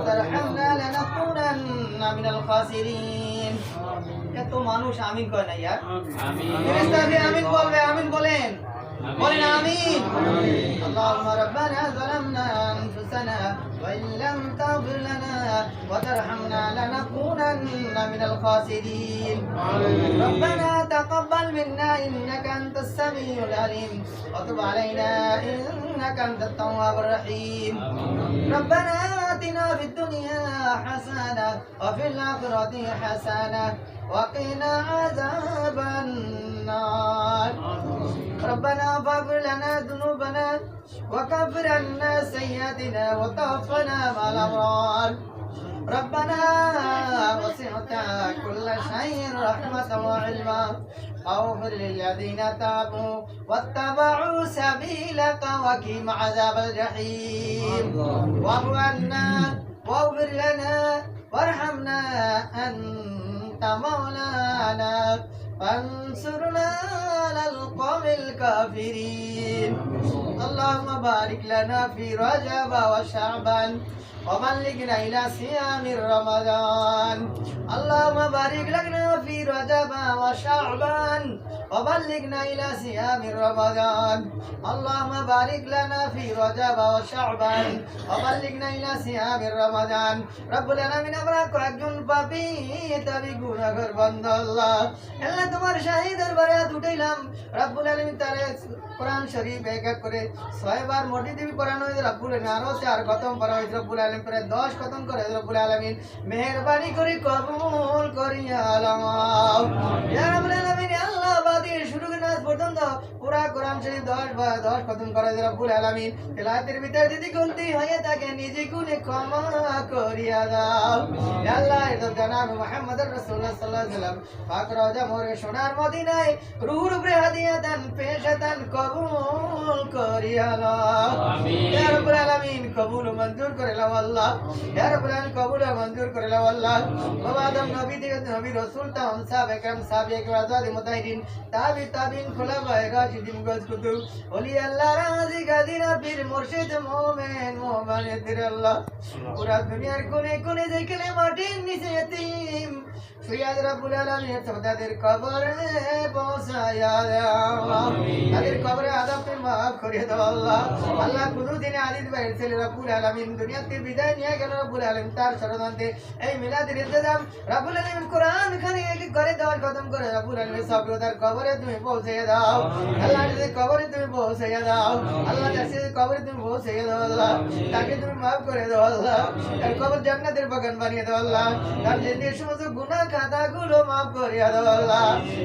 وترحمنا لنكونن من الخاسرين এত মানুষ আমিন কয় না ইয়ার আমিন ফেরেশতাদের আমিন বলবে আমিন বলেন বলেন আমিন اللهم ربنا ظلمنا انفسنا وان لم تغفر لنا وترحمنا لنكونن من الخاسرين ربنا تقبل منا انك انت السميع العليم وتب علينا انك انت التواب الرحيم ربنا آتنا في الدنيا حسنة وفي الآخرة حسنة وقنا عذاب النار ربنا فاغفر لنا ذنوبنا وكفر عنا سيئاتنا وتوفنا مع الأبرار ربنا وسعت كل شيء رحمة وعلما فاغفر للذين تابوا واتبعوا سبيلك وقهم عذاب الجحيم واعف عنا واغفر لنا وارحمنا أنت مولانا فانصرنا على القوم الكافرين اللهم بارك لنا في رجب وشعبان وبلغنا إلى صيام رمضان اللهم بارك لنا في رجب وشعبان وبلغنا إلى صيام رمضان اللهم بارك لنا في رجب وشعبان وبلغنا إلى صيام رمضان رب العالمين আমরা কয়েকজন পাপী তবে গুনাহগার বান্দা আল্লাহ আল্লাহ তোমার শাহী দরবারে হাত উঠাইলাম রব্বুল আলামিন তার কোরআন শরীফ এক এক করে 6 বার মোটি দেবী পড়ানো হয়েছে রব্বুল আলামিন আরো 4 খতম করা হয়েছে রব্বুল আলামিন পরে 10 খতম করে রব্বুল আলামিন মেহেরবানি করে কবুল করিয়া আল্লাহ ইয়া রব্বুল আলামিন আল্লাহ বাদী শুরু করে নাচ পর্যন্ত পুরা কোরআন শরীফ 10 খতম করে রব্বুল আলামিন তেলাওয়াতের ভিতরে যদি গলতি হয়ে থাকে নিজে গুনে ক্ষমা করিয়া দাও ইয়া আল্লাহ এটা জনাব মুহাম্মদুর রাসূলুল্লাহ সাল্লাল্লাহু আলাইহি ওয়াসাল্লাম পাক রওজা মোরে সোনার মদিনায় রূহুর উপরে হাদিয়া দান পেশাদান কবুল করিয়া দাও আমিন ইয়া রাব্বুল আলামিন কবুল মঞ্জুর করে লাও আল্লাহ ইয়া রাব্বুল আলামিন কবুল মঞ্জুর করে লাও আল্লাহ বাবা আদম নবী থেকে নবী রাসূল তাম সাহাবা کرام সাহাবিয়ে کرام আজাদ মুতাহিদিন তাবিন খোলাফায়ে রাশিদিন গজকুতু ওলি আল্লাহ রাজি গাদিরা পীর মুর্শিদ মুমিন মুমিনাতের আল্লাহ পুরা দুনিয়ার কোণে কোণে যেখানে মাটির নিচে এতিম সুয়াদ রব্বুল আলামিন তাদের কবরে পৌঁছায়া দাও তাদের কবরে আযাবকে maaf করে দাও আল্লাহ আল্লাহ কুদুদিনে আলিদ ভাইয়ের ছেলে রব্বুল আলামিন দুনিয়াতে বিদায় নিয়ে গেল রব্বুল আলামিন তার শরণান্তে এই মিলাদের ইন্তজাম রব্বুল আলামিন কোরআন খানি এক করে দেওয়ার কদম করে রব্বুল আলামিন সব তার কবরে তুমি পৌঁছে দাও আল্লাহ তাদের কবরে তুমি পৌঁছে দাও আল্লাহ তাদের কবরে তুমি পৌঁছে দাও আল্লাহ তাকে তুমি maaf করে দাও আল্লাহ তার কবর জান্নাতের বাগান বানিয়ে দাও আল্লাহ তার যে সমস্ত গুনাহ খাতাগুলো maaf করে দাও আল্লাহ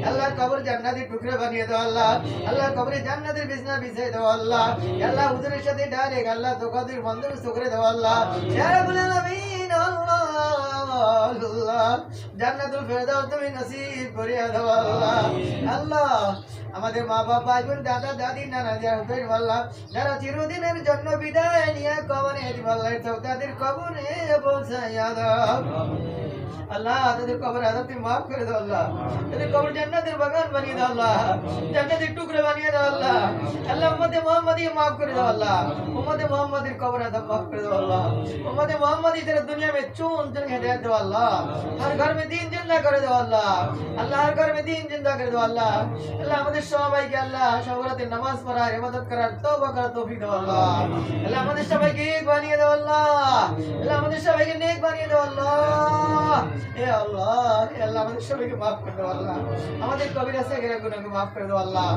আল্লাহ কবর জান্নাতের টুকরো বানিয়ে দাও আল্লাহ আল্লাহ কবরে জান্নাতের বিছানা বিছিয়ে দাও আল্লাহ আল্লাহ হুজুরের সাথে ডাইরেক্ট আল্লাহ তোকাদের বন্ধন করে দাও আল্লাহ ইয়া রাব্বুল আলামিন আল্লাহ আল্লাহ জান্নাতুল ফেরদাউস তুমি নসিব করে দাও আল্লাহ আল্লাহ আমাদের মা বাবা ভাই বোন দাদা দাদি নানা যাদের আল্লাহ যারা চিরদিনের জন্য বিদায় নিয়ে কবরে আল্লাহ তাদের কবরে পৌঁছায়া দাও আল্লাহ তাদের কবর আযাবকে maaf করে দাও আল্লাহ তাদের কবর জান্নাতের বাগান বানিয়ে দাও আল্লাহ জান্নাতের টুকরো বানিয়ে দাও আল্লাহ আল্লাহ উম্মতে মুহাম্মাদি maaf করে দাও আল্লাহ উম্মতে মুহাম্মাদির কবর আযাব maaf করে দাও আল্লাহ উম্মতে মুহাম্মাদি तेरे दुनिया में चून चुन हिदायत दो अल्लाह हर घर में दीन जिंदा कर दो अल्लाह अल्लाह हर घर में दीन जिंदा कर दो अल्लाह अल्लाह আমাদের সবাইকে আল্লাহ সবরাতে নামাজ পড়ার ইবাদত করার তওবা করার তৌফিক দাও আল্লাহ আল্লাহ আমাদের সবাইকে নেক বানিয়ে দাও আল্লাহ আল্লাহ আমাদের সবাইকে নেক বানিয়ে দাও আল্লাহ এ আল্লাহ এ আল্লাহ আমাদের সবাইকে maaf করে দাও আল্লাহ আমাদের কবিরা সাগীরা গুনাহকে maaf করে দাও আল্লাহ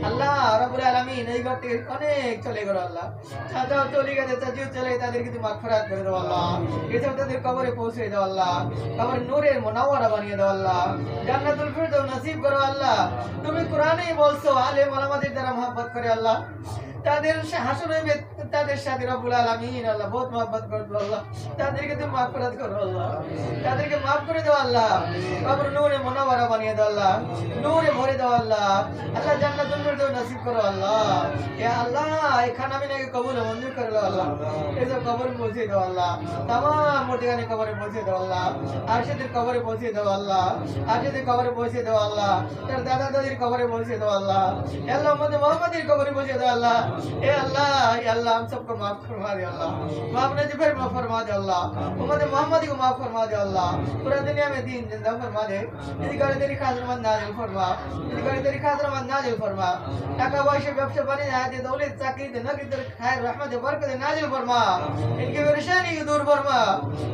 আল্লাহ রাব্বুল আলামিন এই ঘর থেকে অনেক চলে গেল আল্লাহ চাচাও চলে গেছে চাচিও চলে তাদের কিছু মাগফিরাত করে দাও আল্লাহ এসব তাদের কবরে পৌঁছে দাও আল্লাহ কবর নূরের মুনাওয়ারা বানিয়ে দাও আল্লাহ জান্নাতুল ফিরদাউস নসিব করো আল্লাহ তুমি কোরআনেই বলছো আলেম ওলামাদের দ্বারা মহব্বত করে আল্লাহ তাদের হাসরে তাদের সাথে রব্বুল আলামিন আল্লাহ বহুত মহব্বত করতো আল্লাহ তাদেরকে তুমি মাগফিরাত করো আল্লাহ তাদেরকে maaf করে দাও আল্লাহ কবর নূরে মুনাওয়ারা বানিয়ে দাও আল্লাহ নূরে ভরে দাও আল্লাহ আল্লাহ জান্নাতুল ফিরদাউস নসিব করো আল্লাহ ইয়া আল্লাহ এই খানা মিনাকে কবুল মঞ্জুর করে দাও আল্লাহ এই যে কবর পৌঁছে দাও আল্লাহ तमाम মোটিগানে কবরে পৌঁছে দাও আল্লাহ আরশেদের কবরে পৌঁছে দাও আল্লাহ আরশেদের কবরে পৌঁছে দাও আল্লাহ তার দাদা দাদির কবরে পৌঁছে দাও আল্লাহ আল্লাহ উম্মতে মুহাম্মাদের কবরে পৌঁছে দাও আল্লাহ এ আল্লাহ हम सबको माफ फरमा दे अल्लाह। माफ नहीं तो फिर माफ फरमा दे अल्लाह। उम्मत मोहम्मदी को माफ फरमा दे अल्लाह। पूरा दुनिया में दीन जिंदा फरमा दे। यदि करे तेरी खातिर मत नाजिल फरमा, यदि करे तेरी खातिर मत नाजिल फरमा। टाका पयसा व्यवसाय बने जाए दे, दौलत चाकरी दे, नौकरी दे, खैर रहमत दे, बरकत दे नाजिल फरमा। इनकी परेशानी को दूर फरमा,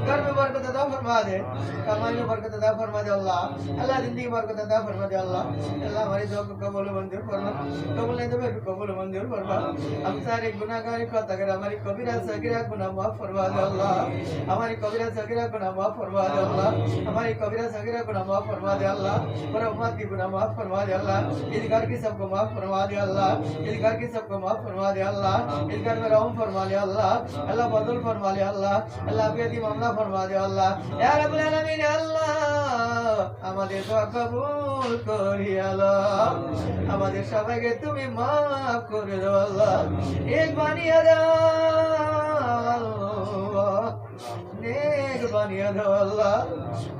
घर में बरकत अता फरमा दे, कमाई में बरकत अता फरमा दे अल्लाह। अल्लाह जिंदगी बरकत अता फरमा दे अल्लाह। अल्लाह हमारी दुआ को कबूल मंजूर फरमा, कबूल नहीं तो फिर कबूल मंजूर फरमा। हम सारे गुनाहगार को अगर हमारी कबीरा सगीरा गुनाह माफ फरमा दे अल्लाह। हमारी कबीरा सगीरा गुनाह माफ फरमा दे अल्लाह। हमारी कबीरा सगीरा गुनाह माफ फरमा दे अल्लाह। और उम्मत की गुनाह माफ फरमा दे अल्लाह। इस घर की सबको माफ फरमा दे अल्लाह। इस घर की सबको माफ फरमा दे अल्लाह। इस घर में रहम फरमा ले अल्लाह। अल्लाह बदल फरमा ले अल्लाह। अल्लाह बेदी मामला फरमा दे अल्लाह। या रब्बुल आलामीन अल्लाह আমাদের দোয়া কবুল করি আল্লাহ। আমাদের সবাইকে তুমি মাফ করে দাও আল্লাহ। এক বানিয়ে দাও আল্লাহ, নেক বানিয়ে দাও আল্লাহ।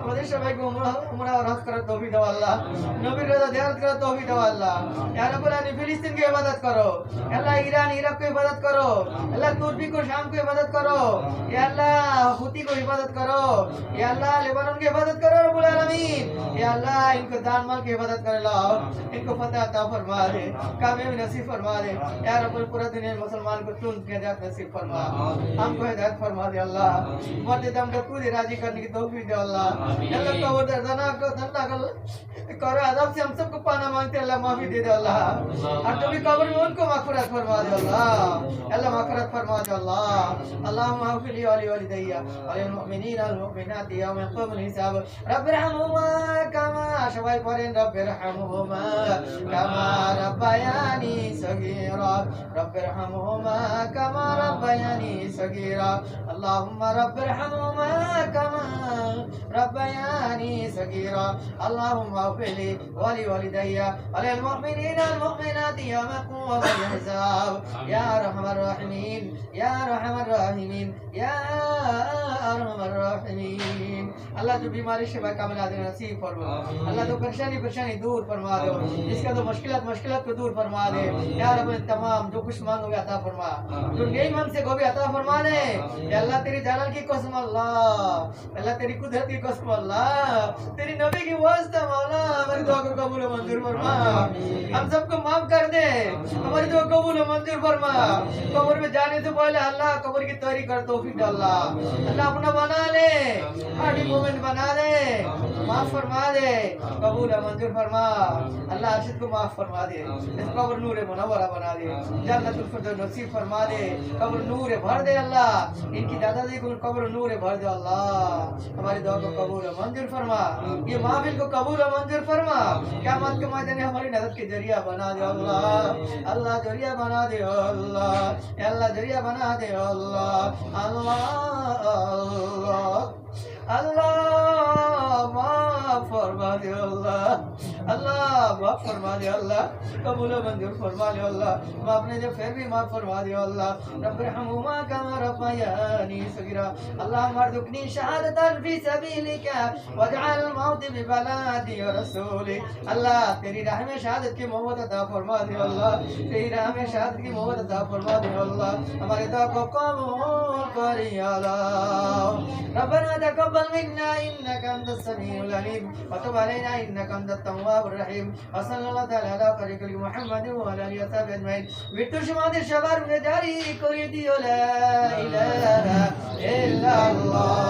আমাদের সবাইকে উমরা হজ করার তৌফিক দাও আল্লাহ। নবীর রওজা জিয়ারত করার তৌফিক দাও আল্লাহ। ইয়া রাব্বুল আলামিন ফিলিস্তিন की इबादत करो अल्लाह, ईरान इराक को इबादत करो अल्लाह, तुर्की को शाम को इबादत करो या अल्लाह, हुती को इबादत करो या अल्लाह, लेबनान की इबादत करो रब्बुल आलमीन या अल्लाह। इनको दान माल की इबादत कर लो, इनको फतह अता फरमा दे, कामयाबी नसीब फरमा दे या रब्बुल। पूरा दुनिया मुसलमान को चुन के हिदायत नसीब फरमा, हमको हिदायत फरमा दे अल्लाह। मर्द दम को तू राजी करने की तौफीक दे अल्लाह। अल्लाह को दर्दना को धन्ना करो, अदब से हम सबको पाना मांगते अल्लाह, माफी दे दे अल्लाह। और जो भी कब्र में उनको मग़फ़िरत फरमा दे अल्लाह। अल्लाह मग़फ़िरत फरमा दे अल्लाह। अल्लाहुम्मा अग़फ़िर ली व लिवालिदैया व लिलमुमिनीना वल मुमिनाति यौम यक़ूमुल हिसाब। रब्बिरहमुहुमा कमा सबाई पढ़ें, रब्बिरहमुहुमा कमा रब्बयानी सगीरा, रब्बिरहमुहुमा कमा रब्बयानी सगीरा। अल्लाहुम्मा रब्बिरहमुहुमा कमा रब्बयानी सगीरा। अल्लाहुम्मा अग़फ़िर ली व लिवालिदैया व लिलमुमिनीना वल मुमिनाति यौम यक़ूमुल हिसाब। या अरहमर राहिमीन, या अरहमर राहिमीन, या अरहमर राहिमीन। अल्लाह जो बीमारी शिफा कामिल आदिल नसीब फरमा, अल्लाह तो परेशानी दूर फरमा दो, जिसका तो मुश्किलात को दूर फरमा दे या रब। तमाम जो कुछ मांगोगे अता फरमा, जो नहीं मांग से वो भी अता फरमा दे या अल्लाह। तेरी जलाल की कसम अल्लाह, अल्लाह तेरी कुदरत की कसम अल्लाह, तेरी नबी की वास्ता मौला, हमारी दुआ को कबूल मंजूर फरमा। हम सबको माफ कर दे, हमारी दुआ कबूल मंजूर फरमा। कब्र में जाने से पहले अल्लाह कब्र की तैयारी कर तौफीक दे अल्लाह। अल्लाह अपना बना ले, हार्डी मोमेंट बना दे, माफ फरमा दे, कबूल मंजूर फरमा। अल्लाह अर्शद को माफ फरमा दे, इस कब्र नूर मुनव्वरा बना दे, जन्नतुल फिरदौस नसीब फरमा दे, कब्र नूर भर दे अल्लाह। इनकी दादाजी को कब्र नूर भर दे अल्लाह। हमारी दुआ को कबूल मंजूर फरमा, ये महफिल को कबूल मंजूर फरमा। क़यामत के मैदान में हमारी नजर के जरिया बना दे अल्लाह। अल्लाह जरिया बना दे अल्लाह, अल्लाह जरिया बना दे अल्लाह। अल्लाह अल्लाह माफ फरमा दे अल्लाह, अल्लाह माफ फरमा दे अल्लाह, कबूल मंजूर फरमा दे अल्लाह। माफ ने जो फिर भी माफ फरमा दे अल्लाह। रब्बिरहमुहुमा कमा रब्बयानी सगीरा। अल्लाह मरज़ुक़नी शहादतन फी सबीलिका वजअल मौती बिबलादी व रसूलिक। अल्लाह तेरी राह में शहादत की मोहब्बत अता फरमा दे अल्लाह, तेरी राह में शहादत की मोहब्बत अता फरमा दे अल्लाह। हमारे दुआ को कबूल कर या अल्लाह। रब्बना तक़ब्बल मिन्ना इन्नका अंतस समीउल अलीम व तुब अलैना इन्नका अंतत तव्वाबुर रहीम। व सल्लल्लाहु तआला अला खलील मुहम्मद व अला आलिहि व सहाबिहि अजमाइन। मृत्यु समाधि सवार में जारी করে দিও লা ইলাহা ইল্লাল্লাহ।